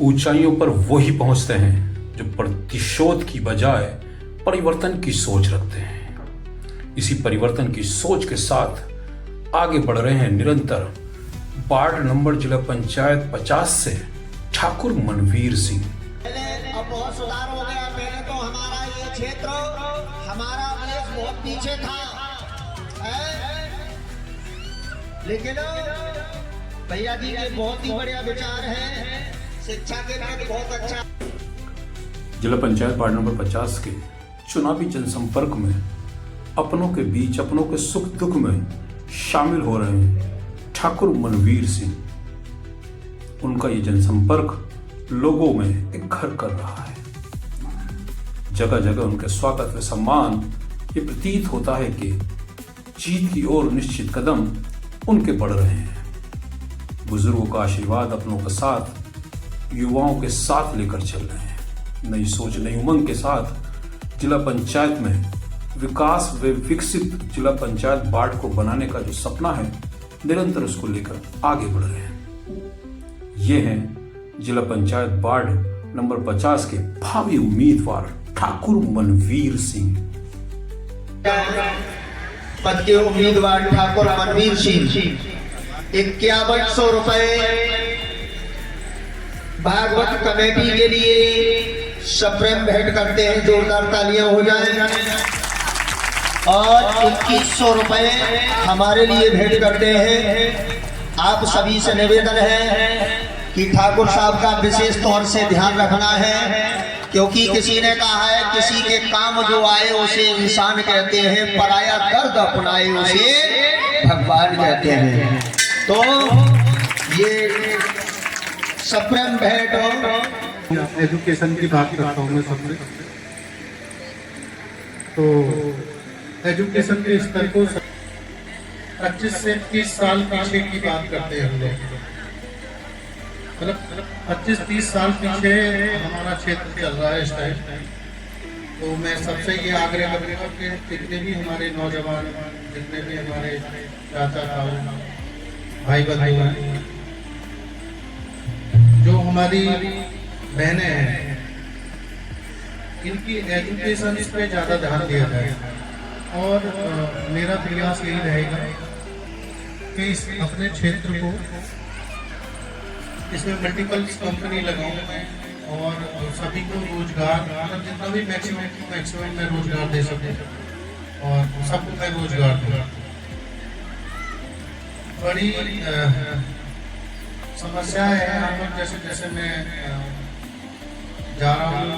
ऊंचाइयों पर वही पहुंचते हैं जो प्रतिशोध की बजाय परिवर्तन की सोच रखते हैं। इसी परिवर्तन की सोच के साथ आगे बढ़ रहे हैं निरंतर वार्ड नंबर जिला पंचायत 50 से ठाकुर मनवीर सिंह। अब बहुत सुधार हो गया। पहले तो हमारा ये क्षेत्र, हमारा देश बहुत पीछे था, लेकिन भैया जी के बहुत ही बढ़िया विचार है, शिक्षा के प्रति बहुत अच्छा। जिला पंचायत वार्ड नंबर 50 के चुनावी जनसंपर्क में अपनों के बीच अपनों के सुख दुख में शामिल हो रहे हैं ठाकुर मनवीर सिंह। उनका ये जनसंपर्क लोगों में एक घर कर रहा है। जगह जगह उनके स्वागत व सम्मान ये प्रतीत होता है कि जीत की ओर निश्चित कदम उनके बढ़ रहे हैं। बुजुर्गों का आशीर्वाद अपनों के साथ युवाओं के साथ लेकर चल रहे हैं। नई सोच नई उमंग के साथ जिला पंचायत में विकास व विकसित जिला पंचायत वार्ड को बनाने का जो सपना है निरंतर उसको लेकर आगे बढ़ रहे हैं। ये हैं जिला पंचायत वार्ड नंबर 50 के भावी उम्मीदवार ठाकुर मनवीर सिंह। पद के उम्मीदवार ठाकुर मनवीर सिंह 5100 रुपए भागवत कमेटी के लिए सप्रेम भेंट करते हैं। जोरदार तालियां हो जाए। और 2100 रुपए हमारे लिए भेंट करते हैं। आप सभी से निवेदन है कि ठाकुर साहब का विशेष तौर से ध्यान रखना है, क्योंकि किसी ने कहा है किसी के काम जो आए उसे इंसान कहते हैं, पराया दर्द अपनाए उसे भगवान कहते हैं। तो ये सप्रेम भेंट हो। एजुकेशन की बात करता हूँ मैं सबसे। तो एजुकेशन के स्तर को 25 से 30 साल पीछे की बात करते हैं हम लोग। मतलब 25-30 साल पीछे हमारा क्षेत्र चल रहा है इस टाइम। तो मैं सबसे ये आग्रह करूँगा कि जितने भी हमारे नौजवान, जितने भी हमारे चाचा ताऊ भाई बंधु, जो हमारी बहनें हैं, इनकी एजुकेशन इस पे ज़्यादा ध्यान दिया जाए। और मेरा प्रयास यही रहेगा कि इस अपने क्षेत्र को इसमें मल्टीपल कंपनी लगाऊं मैं और सभी को रोजगार, मतलब जितना भी मैक्सिमम मैं रोजगार दे सकूं और सबको मैं रोजगार दूँ। बड़ी समस्या है यहाँ पर। जैसे जैसे मैं जा रहा हूँ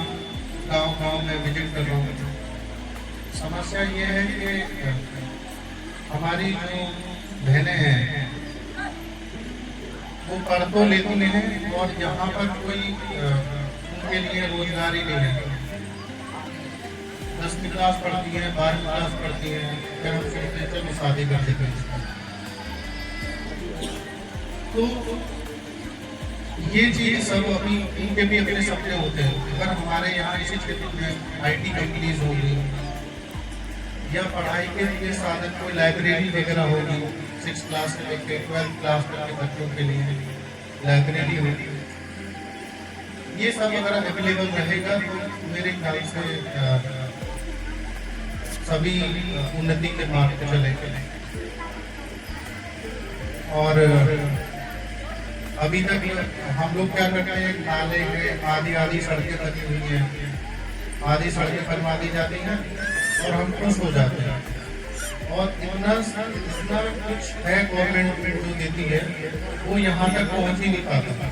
गाँव में विजिट कर रहा हूँ, समस्या ये है कि हमारी जो बहनें हैं वो पढ़ तो लेती हैं और यहाँ पर कोई उनके लिए रोजगार ही नहीं है। 10वीं क्लास पढ़ती हैं, 12वीं क्लास पढ़ती हैं, फिर हम सोचते हैं चलो शादी कर देते हैं। तो ये चीज़ सब अभी इनके भी अपने सपने होते हैं। अगर हमारे यहाँ इसी क्षेत्र में IT कंपनीज होगी या पढ़ाई के लिए साधन कोई लाइब्रेरी वगैरह होगी, 6 क्लास से लेकर 12th क्लास तक के बच्चों के लिए लाइब्रेरी होगी, ये सब अगर अवेलेबल रहेगा तो मेरे ख्याल से सभी उन्नति के मार्ग पर चलेंगे। और अभी तक हम लोग क्या करते हैं, नाले के आधी सड़कें बनी हुई हैं, आधी सड़कें बनवा दी जाती हैं और हम खुश हो जाते हैं। और इतना कुछ है गवर्नमेंट जो देती है वो यहाँ तक पहुँच ही नहीं पाता।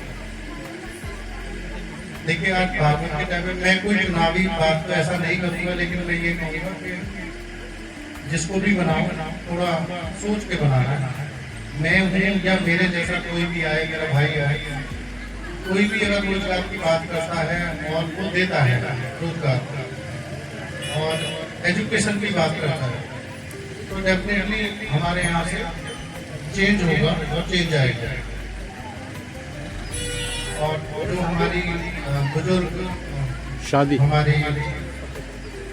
देखिए आज भागवत के टाइम में मैं कोई चुनावी बात तो ऐसा नहीं करूँगा, लेकिन मैं ये कहूँगा कि जिसको भी बनाओ थोड़ा सोच के बनाना है। मैं हूँ या मेरे जैसा कोई भी आए, मेरा भाई आए, कोई भी अगर रोजगार की बात करता है और वो देता है रोजगार और एजुकेशन की बात करता है, तो डेफिनेटली हमारे यहाँ से चेंज होगा और चेंज आएगा। और जो हमारी बुजुर्ग शादी हमारी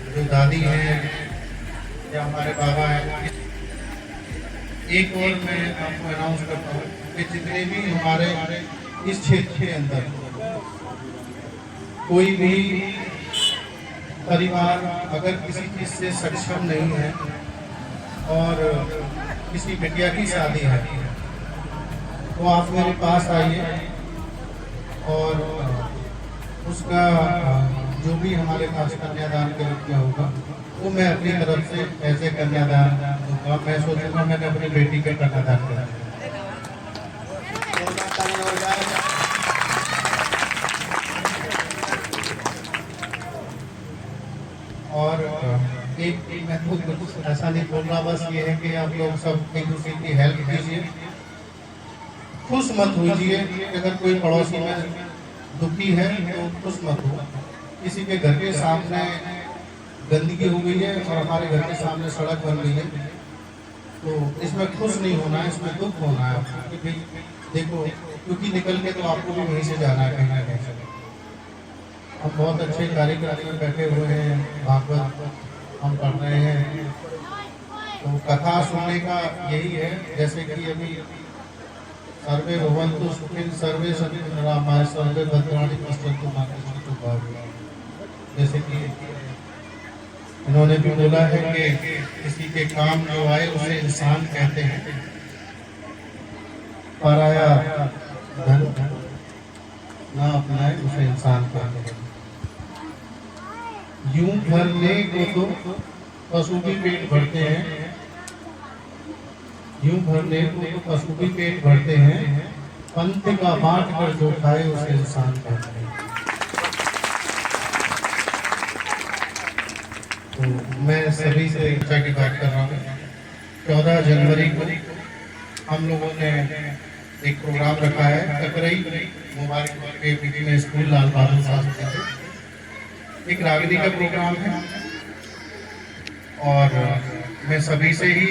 जो दादी हैं या हमारे बाबा हैं, एक और मैं आपको अनाउंस करता हूँ कि जितने भी हमारे इस क्षेत्र के अंदर कोई भी परिवार अगर किसी चीज़ से सक्षम नहीं है और किसी बिटिया की शादी है तो आप मेरे पास आइए और उसका जो भी हमारे पास कन्यादान के रूप में होगा वो मैं अपनी तरफ से ऐसे कन्यादान दूंगा। मैं सोचूंगा मैंने अपनी बेटी का कन्यादान करा। और एक मैं तो कुछ ऐसा नहीं बोल रहा, बस ये है कि आप लोग सब एक दूसरे की हेल्प कीजिए, खुश मत होइए। अगर कोई पड़ोसी में दुखी है तो खुश मत हो। किसी के घर के सामने गंदगी हो गई है और हमारे घर के सामने सड़क बन गई है तो इसमें खुश नहीं होना है, इसमें दुख होना है आपको कि भाई देखो, क्योंकि निकल के तो आपको भी वहीं से जाना है कहीं ना कहीं। हम बहुत अच्छे कार्यक्रम में बैठे हुए हैं, भागवत हम पढ़ रहे हैं, तो कथा सुनने का यही है। जैसे कि अभी सर्वे भवन्तु सुखिनः सर्वे सन्तु निरामयाः सर्वे भद्राणि पश्यन्तु मा कश्चित् दुःखभाग्। जैसे कि इन्होंने भी बोला है कि किसी के काम जो आए उसे इंसान कहते हैं, पराया धन ना अपनाए उसे इंसान कहते हैं। यूं भरने को तो पशु भी पेट भरते हैं, यूं भरने को तो पशु भी पेट भरते हैं, पंथ का बांट कर जो खाए उसे इंसान कहते हैं। तो मैं सभी से इच्छा की बात कर रहा हूँ। 14 जनवरी को हम लोगों ने एक प्रोग्राम रखा है टकरई मुबारक के पीटी स्कूल लाल बहादुर शास्त्री से। एक रागनी का प्रोग्राम है और मैं सभी से ही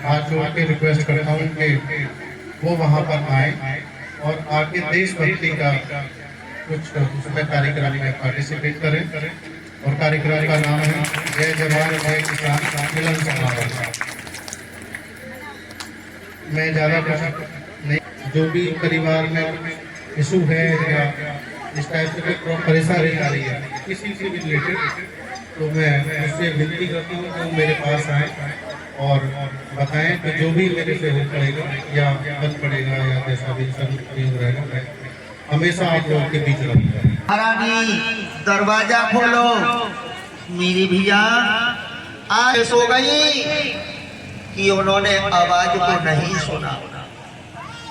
हाथ जोड़ के रिक्वेस्ट करता हूँ कि वो वहाँ पर आए और आके देशभक्ति का कुछ उसमें कार्यक्रम में पार्टिसिपेट करें। और कार्यक्रम का नाम है जय जवान जय किसान मिलन समारोह। मैं ज़्यादा कुछ नहीं, जो भी परिवार में इशू है या इस टाइप से कोई परेशानी आ रही है किसी से भी रिलेटेड, तो मैं उससे विनती करती हूँ कि मेरे पास आए और बताएं कि जो भी मेरे से हो पड़ेगा या बन पड़ेगा या जैसा भी सब रहेगा, मैं हमेशा आप लोगों के बीच रहूँगा। महारानी दरवाजा खोलो, मेरी भैया आज सो गई कि उन्होंने आवाज को नहीं सुना,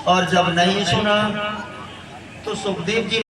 और जब नहीं सुना तो सुखदेव जी